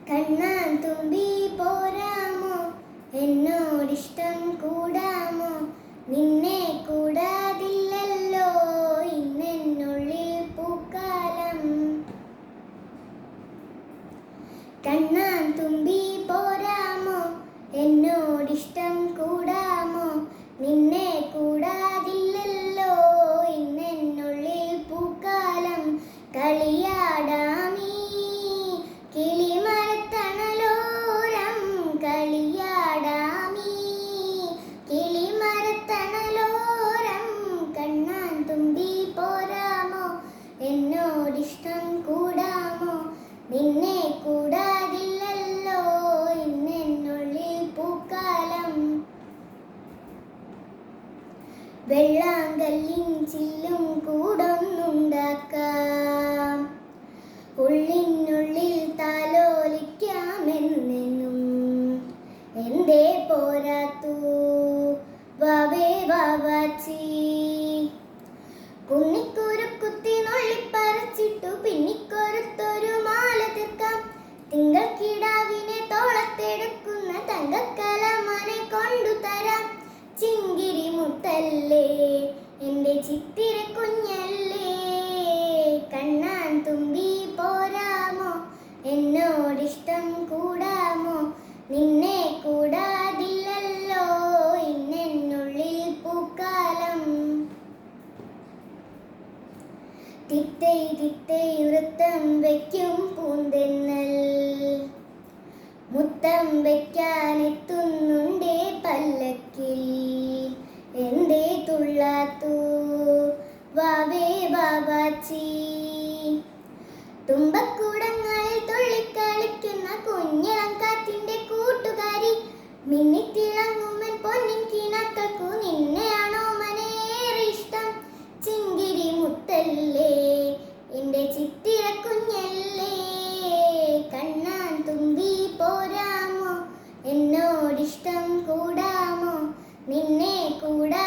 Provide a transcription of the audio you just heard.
കണ്ണാൻ തുമ്പി പോരാമോ, എന്നോടിഷ്ടം കൂടാമോ, നിന്നെ കൂടാതില്ലല്ലോ ഇന്നെന്നുള്ളിൽ പൂക്കാലം. കണ്ണാൻ തുമ്പി പോരാമോ, എന്നോടിഷ്ടം കൂടാമോ, നിന്നെ കൂടാതില്ലല്ലോ ഇന്നെന്നുള്ളിൽ പൂക്കാലം. കളിയാടാമീ കിളിമരത്തണലോരം, കളിയാടാമീ കിളിമരത്തണലോരം. കണ്ണാൻ തുമ്പി പോരാമോ, എന്നോടിഷ്ടം കൂടാമോ, നിന്നെ കൂടാതില്ലല്ലോ ഇന്നെന്നുള്ളിൽ പൂക്കാലം. വെള്ളാങ്കല്ലിൻ ചില്ലും കൂടൊന്നുണ്ടാക്കാം, ഉള്ളിനുള്ളിൽ താലോലിക്കാമെന്നെന്നും. എന്തേ പോരാത്തു വാവേ വാവാച്ചി, കുന്നിക്കുരുക്കുത്തി നുള്ളിപ്പറിച്ചിട്ടു പിന്നിക്കൊരുത്തൊരു മാല തീർക്കാം. തിങ്കൾക്കിടാവിനെ തോളത്തെടുക്കുന്ന തങ്കക്കലമനെ കൊണ്ടുതരാം. ചിങ്കിരി മുത്തല്ലേ എൻ്റെ ചിത്തിര കുഞ്ഞല്ലേ, കണ്ണാൻ തുമ്പി പോരാമോ, എന്നോടിഷ്ടം കൂടാമോ, നിന്നെ കൂടാതില്ലല്ലോ ഇന്നെന്നുള്ളിൽ പൂക്കാലം. തിത്തൈ തിത്തൈ വൃത്തം വയ്ക്കും പൂന്തെന്നൽ, മുത്തം വയ്ക്കാനെത്തുന്നുണ്ടേ പല്ലക്കിൽ. എന്തേ തുള്ളാത്തു വാവേ വാവാച്ചി, തുമ്പക്കൂടങ്ങളിൽ തുള്ളിക്കളിക്കുന്ന കുഞ്ഞിളം കാറ്റിന്റെ കൂട്ടുകാരി. മിന്നിത്തിളങ്ങുമൻ പൊന്നിൻ കിനാക്കൾക്കു നിന്നെയാണോ മനേറെ ഇഷ്ടം. ചിങ്കിരി മുത്തല്ലേ എൻ്റെ ചിത്തിര കുഞ്ഞല്ലേ, കണ്ണാൻ തുമ്പി പോരാമോ, എന്നോടിഷ്ടം കൂടാമോ, നിന്നെ കൂടാ